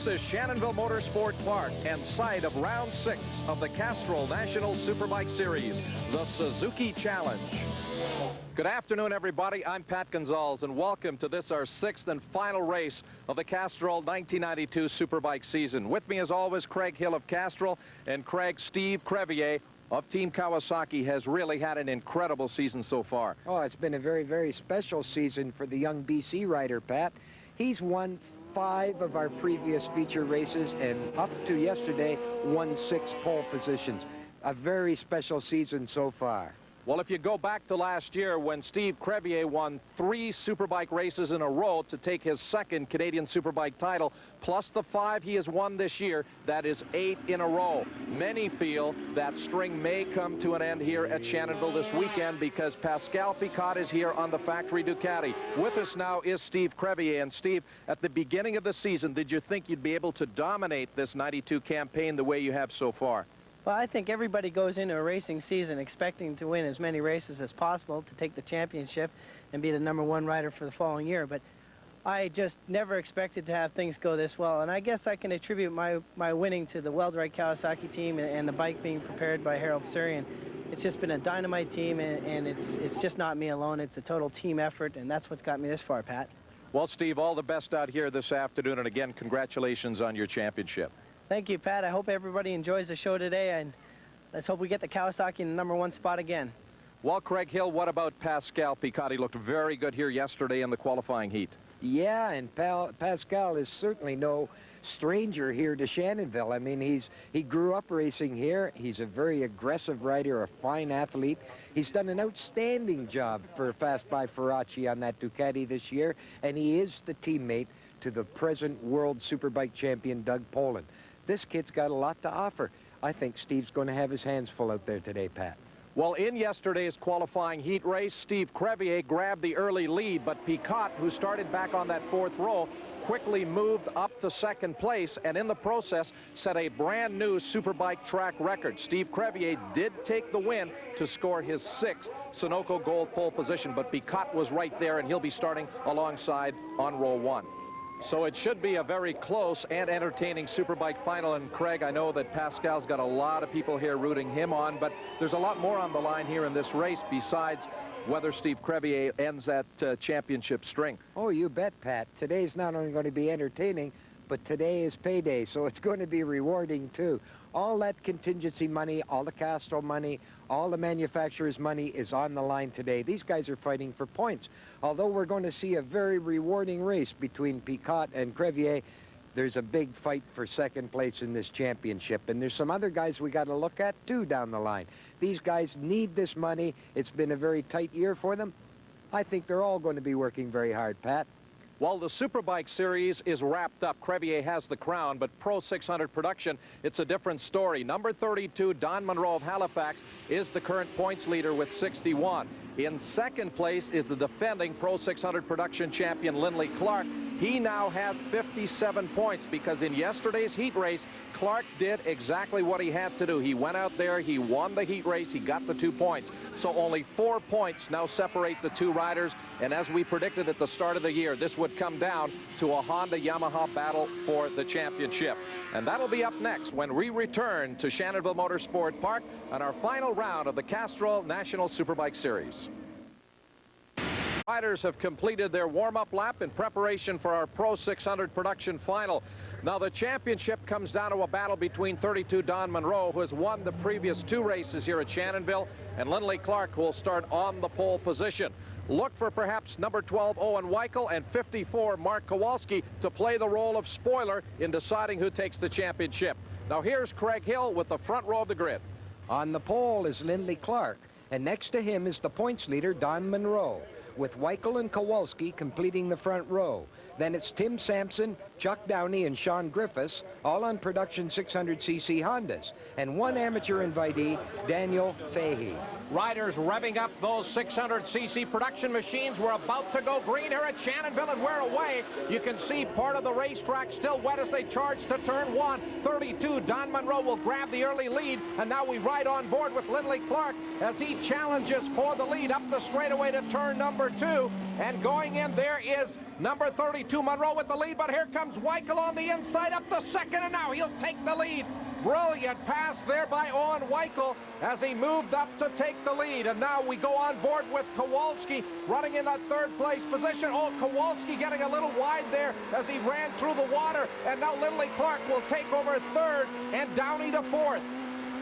This is Shannonville Motorsport Park and site of round 6 of the Castrol National Superbike Series, the Suzuki Challenge. Good afternoon, everybody. I'm Pat Gonzalez, and welcome to this, our 6th and final race of the Castrol 1992 Superbike season. With me, as always, Craig Hill of Castrol, and Craig, Steve Crevier of Team Kawasaki has really had an incredible season so far. Oh, it's been a very, very special season for the young BC rider, Pat. He's won 5 of our previous feature races, and up to yesterday, won 6 pole positions. A very special season so far. Well, if you go back to last year when Steve Crevier won 3 Superbike races in a row to take his 2nd Canadian Superbike title, plus the 5 he has won this year, that is 8 in a row. Many feel that string may come to an end here at Shannonville this weekend because Pascal Picot is here on the factory Ducati. With us now is Steve Crevier. And Steve, at the beginning of the season, did you think you'd be able to dominate this 92 campaign the way you have so far? Well, I think everybody goes into a racing season expecting to win as many races as possible, to take the championship and be the #1 rider for the following year. But I just never expected to have things go this well. And I guess I can attribute my winning to the Weldrite Kawasaki team and the bike being prepared by Harold Surian. It's just been a dynamite team, and it's just not me alone. It's a total team effort, and that's what's got me this far, Pat. Well, Steve, all the best out here this afternoon. And again, congratulations on your championship. Thank you, Pat. I hope everybody enjoys the show today, and let's hope we get the Kawasaki in the #1 spot again. Well, Craig Hill, what about Pascal Picot? He looked very good here yesterday in the qualifying heat. Yeah, and Pascal is certainly no stranger here to Shannonville. I mean, he grew up racing here. He's a very aggressive rider, a fine athlete. He's done an outstanding job for Fast by Faraci on that Ducati this year, and he is the teammate to the present World Superbike champion, Doug Poland. This kid's got a lot to offer. I think Steve's going to have his hands full out there today, Pat. Well, in yesterday's qualifying heat race, Steve Crevier grabbed the early lead, but Picot, who started back on that 4th row, quickly moved up to 2nd place, and in the process set a brand new Superbike track record. Steve Crevier did take the win to score his 6th Sunoco Gold pole position, but Picot was right there, and he'll be starting alongside on row 1. So it should be a very close and entertaining Superbike final. And Craig, I know that Pascal's got a lot of people here rooting him on, but there's a lot more on the line here in this race besides whether Steve Crevier ends that championship string. Oh, you bet, Pat. Today's not only going to be entertaining, but today is payday, so it's going to be rewarding too. All that contingency money, all the Castrol money, all the manufacturer's money is on the line today. These guys are fighting for points. Although we're going to see a very rewarding race between Picot and Crevier, there's a big fight for 2nd place in this championship. And there's some other guys we got to look at too down the line. These guys need this money. It's been a very tight year for them. I think they're all going to be working very hard, Pat. Well, the Superbike Series is wrapped up. Crevier has the crown, but Pro 600 production, it's a different story. Number 32, Don Monroe of Halifax, is the current points leader with 61. In 2nd place is the defending Pro 600 production champion, Lindley Clark. He now has 57 points because in yesterday's heat race, Clark did exactly what he had to do. He went out there, he won the heat race, he got the 2 points. So only 4 points now separate the 2 riders. And as we predicted at the start of the year, this would come down to a Honda-Yamaha battle for the championship. And that'll be up next when we return to Shannonville Motorsport Park on our final round of the Castrol National Superbike Series. Riders have completed their warm-up lap in preparation for our Pro 600 production final. Now the championship comes down to a battle between 32 Don Monroe, who has won the previous 2 races here at Shannonville, and Lindley Clark, who will start on the pole position. Look for perhaps number 12 Owen Weichel and 54 Mark Kowalski to play the role of spoiler in deciding who takes the championship. Now here's Craig Hill with the front row of the grid. On the pole is Lindley Clark, and next to him is the points leader, Don Monroe, with Weichel and Kowalski completing the front row. Then it's Tim Sampson, Chuck Downey, and Sean Griffiths, all on production 600cc Hondas, and 1 amateur invitee, Daniel Fahey. Riders revving up those 600cc production machines. We're about to go green here at Shannonville, and we're away. You can see part of the racetrack still wet as they charge to turn 1. 32, Don Monroe will grab the early lead, and now we ride on board with Lindley Clark as he challenges for the lead up the straightaway to turn number 2. And going in there is number 32, Monroe with the lead, but here comes comes Weichel on the inside up the second, and now he'll take the lead. Brilliant pass there by Owen Weichel as he moved up to take the lead. And now we go on board with Kowalski running in that third place position. Oh, Kowalski getting a little wide there as he ran through the water. And now Lindley Clark will take over third and Downey to fourth.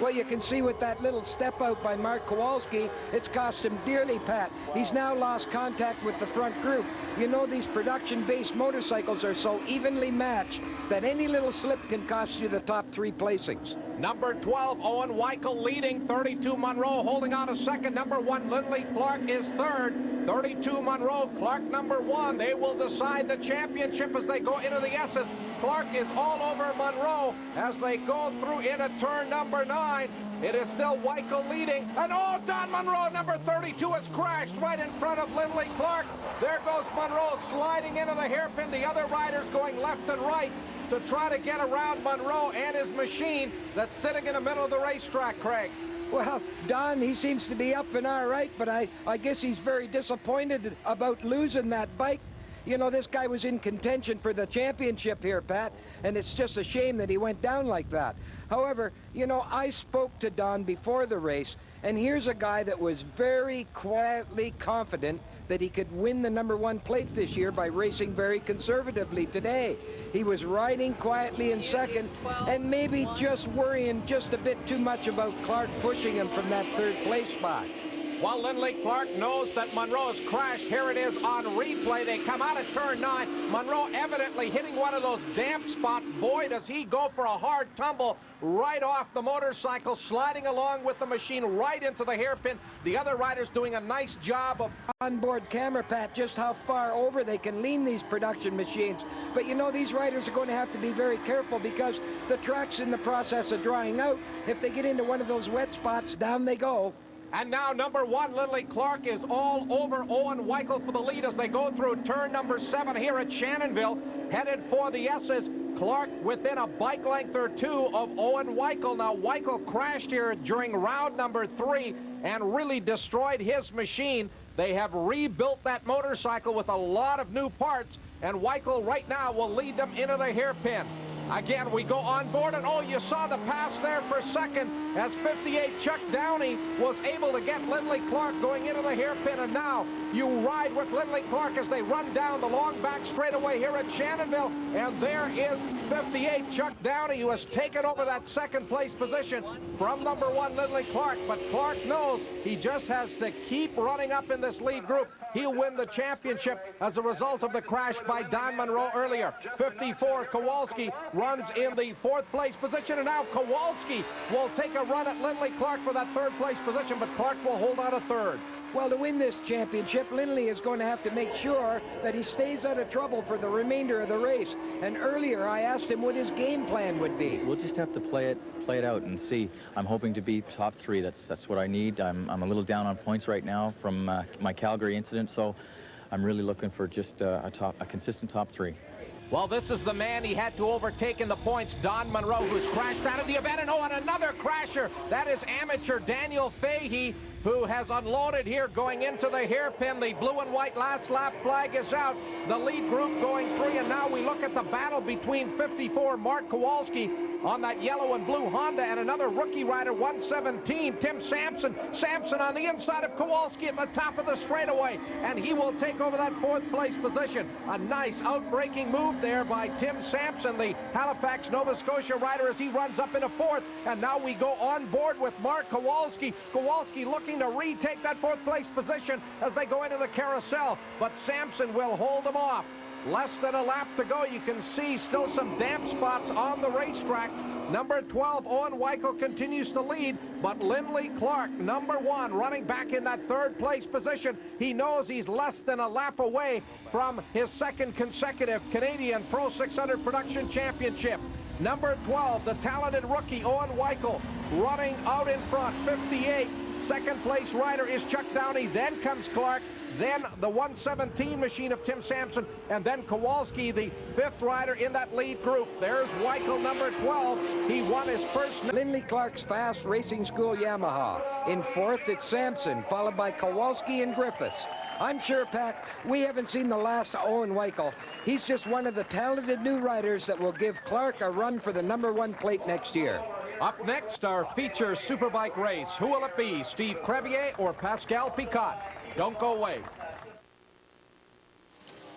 Well, you can see with that little step out by Mark Kowalski, it's cost him dearly, Pat. He's now lost contact with the front group. You know, these production-based motorcycles are so evenly matched that any little slip can cost you the top 3 placings. Number 12, Owen Weichel leading. 32, Monroe holding on a second. Number 1, Lindley Clark is third. 32, Monroe, Clark number 1. They will decide the championship as they go into the S's. Clark is all over Monroe as they go through into turn number 9. It is still Weichel leading. And oh, Don Monroe, number 32, has crashed right in front of Lindley Clark. There goes Monroe sliding into the hairpin. The other riders going left and right to try to get around Monroe and his machine that's sitting in the middle of the racetrack, Craig. Well, Don, he seems to be up and all right, but I guess he's very disappointed about losing that bike. You know, this guy was in contention for the championship here, Pat, and it's just a shame that he went down like that. However, you know, I spoke to Don before the race, and here's a guy that was very quietly confident that he could win the number 1 plate this year by racing very conservatively today. He was riding quietly in second and maybe just worrying just a bit too much about Clark pushing him from that 3rd place spot. While Lindley Clark knows that Monroe's crashed, here it is on replay. They come out of turn 9. Monroe evidently hitting one of those damp spots. Boy, does he go for a hard tumble right off the motorcycle, sliding along with the machine right into the hairpin. The other riders doing a nice job of onboard camera, Pat, just how far over they can lean these production machines. But you know, these riders are going to have to be very careful because the track's in the process of drying out. If they get into one of those wet spots, down they go. And now number 1, Lindley Clark, is all over Owen Weichel for the lead as they go through turn number 7 here at Shannonville, headed for the S's. Clark within a bike length or 2 of Owen Weichel. Now, Weichel crashed here during round number 3 and really destroyed his machine. They have rebuilt that motorcycle with a lot of new parts, and Weichel right now will lead them into the hairpin. Again, we go on board, and oh, you saw the pass there for second as 58 Chuck Downey was able to get Lindley Clark going into the hairpin, and now you ride with Lindley Clark as they run down the long back straightaway here at Shannonville, and there is 58 Chuck Downey, who has taken over that 2nd place position from number 1 Lindley Clark. But Clark knows he just has to keep running up in this lead group. He'll win the championship as a result of the crash by Don Monroe earlier. 54 Kowalski runs in the 4th place position, and now Kowalski will take a run at Lindley Clark for that 3rd place position, but Clark will hold on a 3rd. Well, to win this championship, Lindley is going to have to make sure that he stays out of trouble for the remainder of the race. And earlier, I asked him what his game plan would be. We'll just have to play it out and see. I'm hoping to be top 3. That's what I need. I'm a little down on points right now from my Calgary incident, so I'm really looking for just a consistent top 3. Well, this is the man he had to overtake in the points, Don Monroe, who's crashed out of the event. And oh, and another crasher. That is amateur Daniel Fahey, who has unloaded here going into the hairpin. The blue and white last lap flag is out. The lead group going 3, and now we look at the battle between 54 Mark Kowalski on that yellow and blue Honda and another rookie rider, 117, Tim Sampson. Sampson on the inside of Kowalski at the top of the straightaway, and he will take over that 4th place position. A nice outbreaking move there by Tim Sampson, the Halifax, Nova Scotia rider, as he runs up into 4th. And now we go on board with Mark Kowalski. Kowalski looking to retake that 4th place position as they go into the carousel, but Sampson will hold them off. Less than a lap to go. You can see still some damp spots on the racetrack. Number 12, Owen Weichel, continues to lead, but Lindley Clark, number 1, running back in that 3rd place position. He knows he's less than a lap away from his 2nd consecutive Canadian Pro 600 Production Championship. Number 12, the talented rookie, Owen Weichel, running out in front, 58. 2nd place rider is Chuck Downey, then comes Clark, then the 117 machine of Tim Sampson, and then Kowalski, the 5th rider in that lead group. There's Weichel, number 12. He won his first. Lindley Clark's fast Racing School Yamaha. In 4th, it's Sampson, followed by Kowalski and Griffiths. I'm sure, Pat, we haven't seen the last of Owen Weichel. He's just one of the talented new riders that will give Clark a run for the #1 plate next year. Up next, our feature Superbike race. Who will it be, Steve Crevier or Pascal Picot? Don't go away.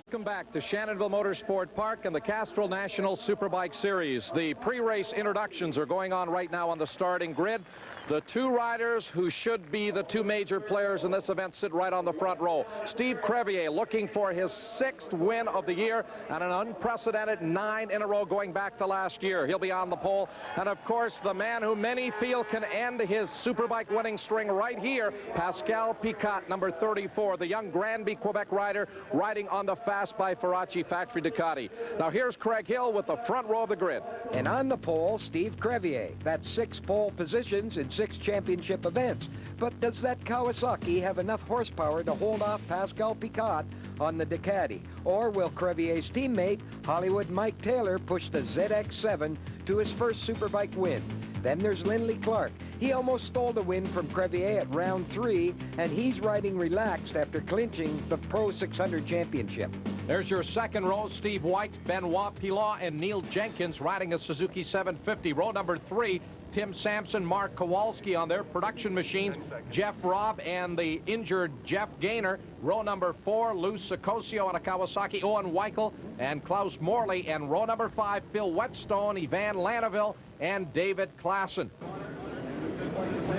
Welcome back to Shannonville Motorsport Park and the Castrol National Superbike Series. The pre-race introductions are going on right now on the starting grid. The two riders who should be the two major players in this event sit right on the front row. Steve Crevier looking for his 6th win of the year and an unprecedented 9 in a row going back to last year. He'll be on the pole. And of course, the man who many feel can end his Superbike winning string right here, Pascal Picot, number 34, the young Granby, Quebec rider riding on the Fast by Ferracci factory Ducati. Now here's Craig Hill with the front row of the grid. And on the pole, Steve Crevier. That's 6 pole positions in 6 championship events. But does that Kawasaki have enough horsepower to hold off Pascal Picot on the Ducati? Or will Crevier's teammate, Hollywood Mike Taylor, push the ZX7 to his first Superbike win? Then there's Lindley Clark. He almost stole the win from Crevier at round 3, and he's riding relaxed after clinching the Pro 600 championship. There's your second row, Steve White, Benoit Pilot, and Neil Jenkins riding a Suzuki 750. Row number 3, Tim Sampson, Mark Kowalski on their production machines, Jeff Robb and the injured Jeff Gaynor. Row number 4, Lou Sicosio on a Kawasaki, Owen Weichel and Klaus Morley. And row number 5, Phil Whetstone, Ivan Laneville, and David Klassen.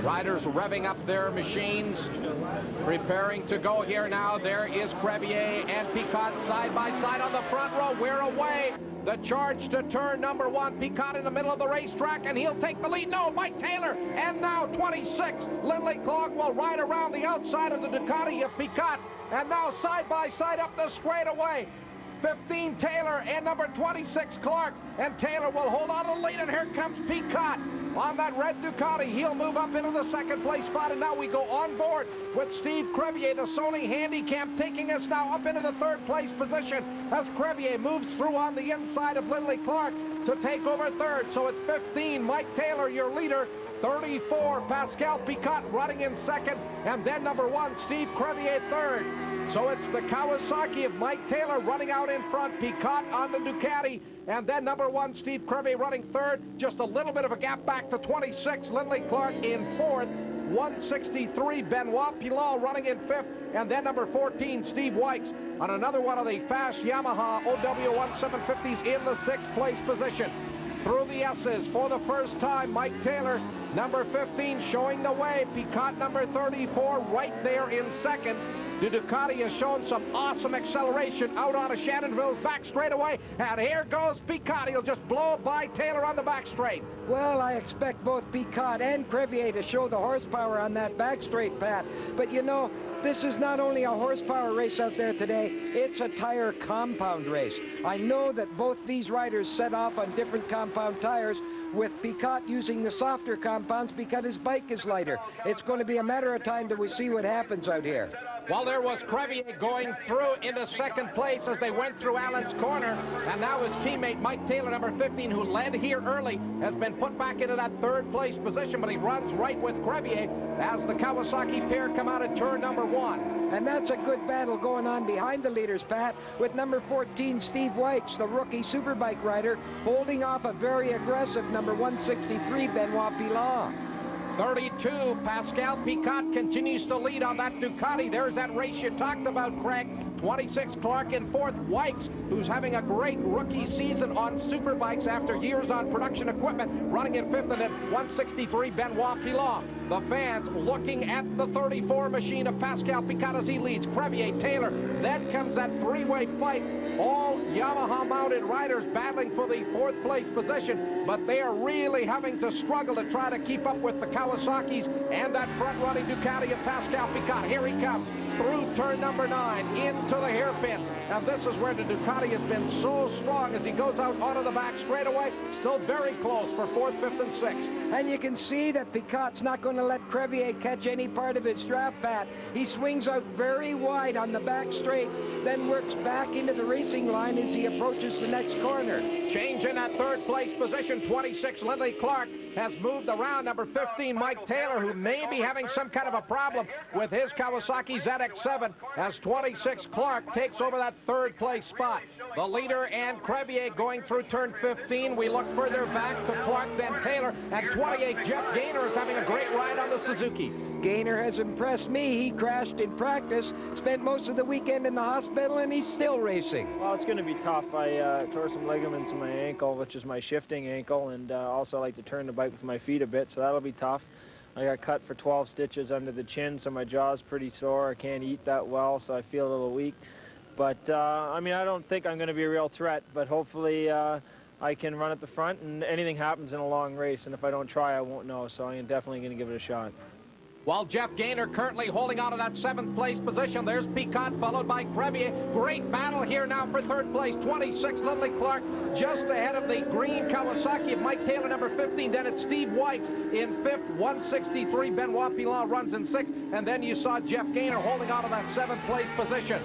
Riders revving up their machines, preparing to go here now. There is Crevier and Picot side by side on the front row. We're away. The charge to turn number 1. Picot in the middle of the racetrack, and he'll take the lead. No, Mike Taylor. And now 26. Lindley Clark will ride around the outside of the Ducati of Picot. And now side by side up the straightaway. 15 Taylor and number 26 Clark. And Taylor will hold on to the lead, and here comes Picot. On that red Ducati, he'll move up into the 2nd place spot, and now we go on board with Steve Crevier, the Sony Handicap, taking us now up into the 3rd place position as Crevier moves through on the inside of Lindley Clark to take over 3rd. So it's 15, Mike Taylor, your leader. 34, Pascal Picot running in 2nd, and then number 1, Steve Crevier 3rd. So it's the Kawasaki of Mike Taylor running out in front, Picot on the Ducati, and then number 1, Steve Crevier running 3rd. Just a little bit of a gap back to 26, Lindley Clark in 4th. 163, Benoit Pilot running in 5th, and then number 14, Steve White on another one of the fast Yamaha OW1 750s in the 6th place position. Through the S's for the first time, Mike Taylor, number 15, showing the way. Picot, number 34, right there in 2nd. The Ducati has shown some awesome acceleration out on a Shannonville's back straightaway. And here goes Picot. He'll just blow by Taylor on the back straight. Well, I expect both Picot and Crevier to show the horsepower on that back straight, Pat. But you know, this is not only a horsepower race out there today, it's a tire compound race. I know that both these riders set off on different compound tires, with Picot using the softer compounds because his bike is lighter. It's going to be a matter of time till we see what happens out here. Well, there was Crevier going through into 2nd place as they went through Allen's corner, and now his teammate Mike Taylor, number 15, who led here early, has been put back into that 3rd place position, but he runs right with Crevier as the Kawasaki pair come out at turn number 1. And that's a good battle going on behind the leaders, Pat, with number 14, Steve White, the rookie Superbike rider, holding off a very aggressive number 163, Benoit Pilot. 32, Pascal Picot continues to lead on that Ducati. There's that race you talked about, Craig. 26, Clark in 4th. White, who's having a great rookie season on Superbikes after years on production equipment, running in 5th, and then 163, Benoit Pilot. The fans looking at the 34 machine of Pascal Picot as he leads. Crevier, Taylor, then comes that 3-way fight. All Yamaha-mounted riders battling for the 4th place position, but they are really having to struggle to try to keep up with the Kawasaki's and that front-running Ducati of Pascal Picot. Here he comes through turn number 9 into the hairpin. And this is where the Ducati has been so strong as he goes out onto the back straightaway. Still very close for 4th, 5th, and 6th. And you can see that Picot's not going to let Crevier catch any part of his draft, Pat. He swings out very wide on the back straight, then works back into the racing line as he approaches the next corner. Change in that 3rd place position. 26, Lindley Clark has moved around. Number 15, Mike Taylor, who may be having some kind of a problem with his Kawasaki ZX back 7 as 26 Clark takes over that third place spot. The leader and Crevier going through turn 15. We look further back to Clark, then Taylor, and 28 Jeff Gaynor is having a great ride on the Suzuki. Gaynor has impressed me. He crashed in practice, spent most of the weekend in the hospital, and he's still racing. Well, it's going to be tough. I tore some ligaments in my ankle, which is my shifting ankle, and also I like to turn the bike with my feet a bit, so that'll be tough. I got cut for 12 stitches under the chin, so my jaw's pretty sore. I can't eat that well, so I feel a little weak. But, I mean, I don't think I'm going to be a real threat, but hopefully I can run at the front, and anything happens in a long race, and if I don't try, I won't know, so I'm definitely going to give it a shot. While Jeff Gaynor currently holding on to that 7th place position. There's Picot followed by Crevier. Great battle here now for 3rd place. 26 Lindley Clark just ahead of the green Kawasaki of Mike Taylor, number 15. Then it's Steve Weitz in 5th. 163 Benoit Pilon runs in 6th. And then you saw Jeff Gaynor holding on to that 7th place position.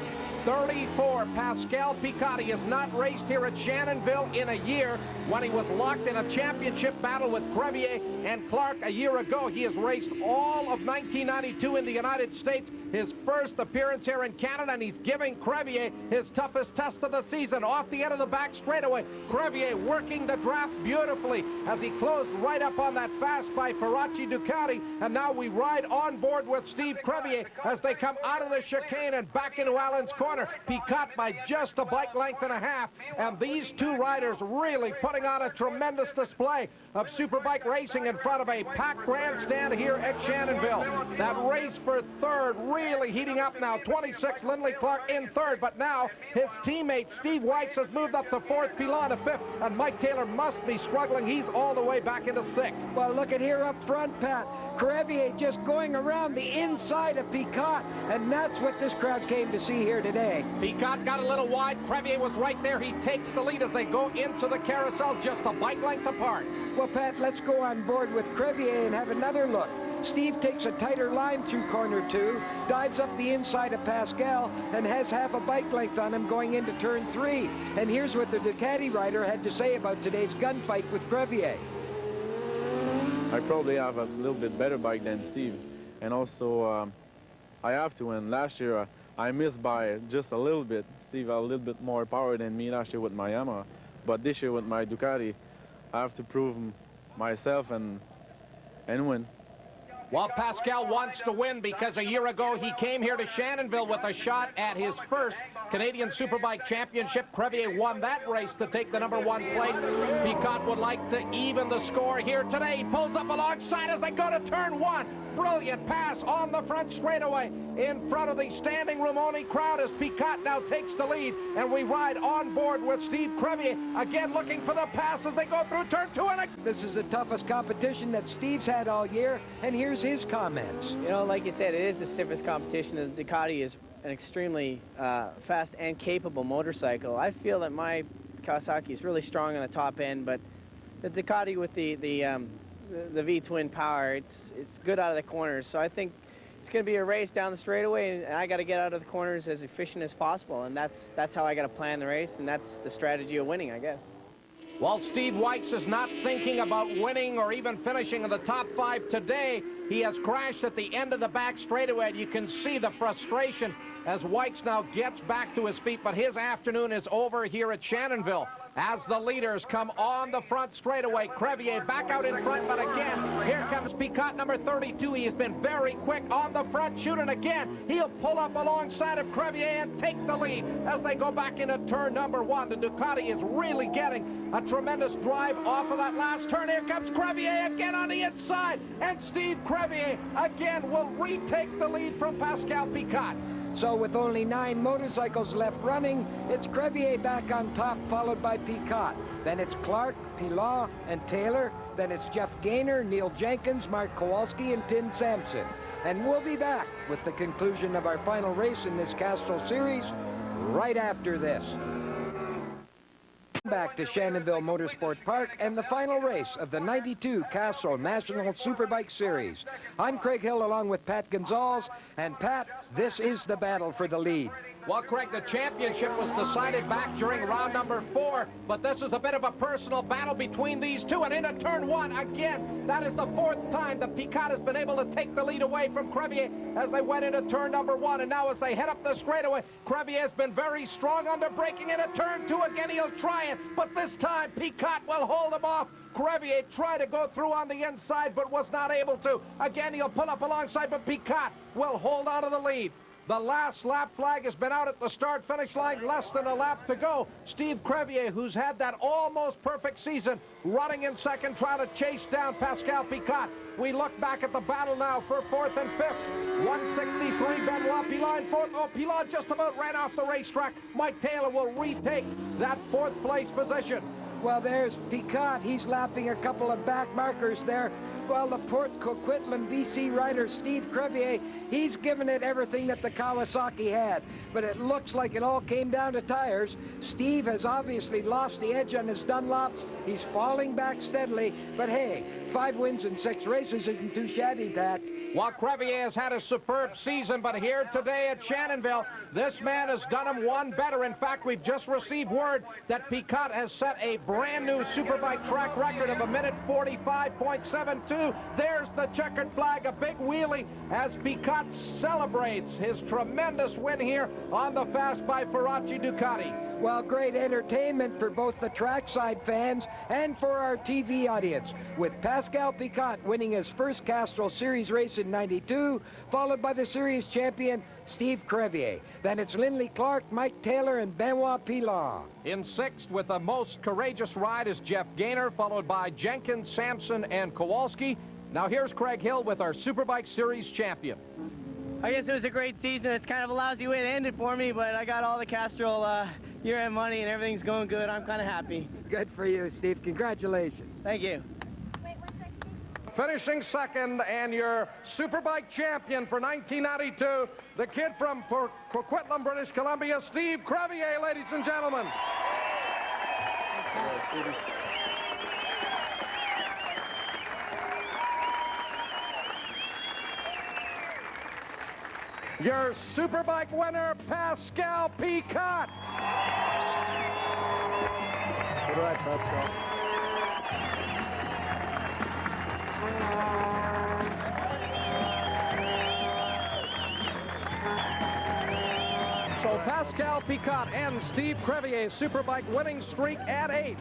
34, Pascal Picot. He has not raced here at Shannonville in a year. When he was locked in a championship battle with Crevier and Clark a year ago, he has raced all of 1992 in the United States, his first appearance here in Canada, and he's giving Crevier his toughest test of the season. Off the end of the back straightaway, Crevier working the draft beautifully as he closed right up on that fast by Ferracci Ducati, and now we ride on board with Steve Crevier as they come out of the chicane and back into Allen's corner. Picot by just a bike length and a half, and these two riders really putting on a tremendous display of superbike racing in front of a packed grandstand here at Shannonville. That race for 3rd really heating up now. 26 Lindley Clark in 3rd, but now his teammate Steve Weitz has moved up to 4th, Pilon to 5th, and Mike Taylor must be struggling. He's all the way back into 6th. Well, look at here up front, Pat. Crevier just going around the inside of Picot, and that's what this crowd came to see here today. Picot got a little wide. Crevier was right there. He takes the lead as they go into the carousel just a bike length apart. Well, Pat, let's go on board with Crevier and have another look. Steve takes a tighter line through corner 2, dives up the inside of Pascal, and has half a bike length on him going into turn 3. And here's what the Ducati rider had to say about today's gunfight with Crevier. I probably have a little bit better bike than Steve, and also I have to, and last year I missed by just a little bit. Steve had a little bit more power than me last year with my Yamaha, but this year with my Ducati, I have to prove myself and win. Well, Pascal wants to win because a year ago he came here to Shannonville with a shot at his first Canadian Superbike Championship. Crevier won that race to take the #1 plate. Picot would like to even the score here today. He pulls up alongside as they go to turn 1. Brilliant pass on the front straightaway in front of the standing room only crowd as Picot now takes the lead, and we ride on board with Steve Crevier again looking for the pass as they go through turn 2. And This is the toughest competition that Steve's had all year, and here's his comments. You know, like you said, it is the stiffest competition, and the Ducati is an extremely fast and capable motorcycle. I feel that my Kawasaki is really strong on the top end, but the Ducati with the V-twin power, it's good out of the corners. So I think it's going to be a race down the straightaway, and I got to get out of the corners as efficient as possible, and that's how I got to plan the race, and that's the strategy of winning, I guess. while Steve Weitz is not thinking about winning or even finishing in the top 5 today, he has crashed at the end of the back straightaway. You can see the frustration as Weitz now gets back to his feet, but his afternoon is over here at Shannonville as the leaders come on the front straightaway. Crevier back out in front, but again, here comes Picot, number 32. He has been very quick on the front, shooting again. He'll pull up alongside of Crevier and take the lead as they go back into turn number 1. The Ducati is really getting a tremendous drive off of that last turn. Here comes Crevier again on the inside, and Steve Crevier again will retake the lead from Pascal Picot. So with only 9 motorcycles left running, it's Crevier back on top, followed by Picot. Then it's Clark, Pilon, and Taylor. Then it's Jeff Gaynor, Neil Jenkins, Mark Kowalski, and Tim Sampson. And we'll be back with the conclusion of our final race in this Castrol Series right after this. Back to Shannonville Motorsport Park and the final race of the 92 Castrol National Superbike Series. I'm Craig Hill along with Pat Gonzalez, and Pat, this is the battle for the lead. Well, Craig, the championship was decided back during round number 4, but this is a bit of a personal battle between these two, and into turn 1 again. That is the 4th time that Picot has been able to take the lead away from Crevier as they went into turn number 1, and now as they head up the straightaway, Crevier has been very strong under braking into turn 2. Again, he'll try it, but this time Picot will hold him off. Crevier tried to go through on the inside, but was not able to. Again, he'll pull up alongside, but Picot will hold on to the lead. The last lap flag has been out at the start-finish line, less than a lap to go. Steve Crevier, who's had that almost perfect season, running in second, trying to chase down Pascal Picot. We look back at the battle now for 4th and 5th. 163, Benoit Pilon 4th. Oh, Pilon just about ran off the racetrack. Mike Taylor will retake that 4th place position. Well, there's Picot. He's lapping a couple of back markers there. Well, the Port Coquitlam BC rider, Steve Crevier, he's given it everything that the Kawasaki had. But it looks like it all came down to tires. Steve has obviously lost the edge on his Dunlops. He's falling back steadily. But hey, 5 wins in 6 races isn't too shabby, Pat. Well, Crevier has had a superb season, but here today at Shannonville, this man has done him one better. In fact, we've just received word that Picot has set a brand new Superbike track record of 1:45.72. There's the checkered flag, a big wheelie as Picot celebrates his tremendous win here on the Fast by Ferracci Ducati. Well, great entertainment for both the trackside fans and for our TV audience, with Pascal Picot winning his first Castrol Series race in '92, followed by the series champion Steve Crevier. Then it's Lindley Clark, Mike Taylor, and Benoit Pilon. In 6th, with the most courageous ride, is Jeff Gaynor, followed by Jenkins, Sampson, and Kowalski. Now here's Craig Hill with our Superbike Series champion. I guess it was a great season. It's kind of a lousy way to end it for me, but I got all the Castrol year-end money and everything's going good. I'm kind of happy. Good for you, Steve. Congratulations. Thank you. Finishing second, and your Superbike champion for 1992, the kid from Coquitlam, British Columbia, Steve Crevier, ladies and gentlemen. Your Superbike winner, Pascal Picot. Good ride, Pascal. So Pascal Picot ends Steve Crevier's Superbike winning streak at 8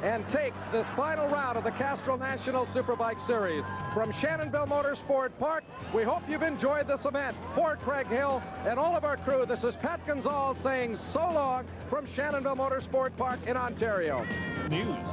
and takes this final round of the Castrol National Superbike Series. From Shannonville Motorsport Park, we hope you've enjoyed this event. For Craig Hill and all of our crew, this is Pat Gonzalez saying so long from Shannonville Motorsport Park in Ontario. News.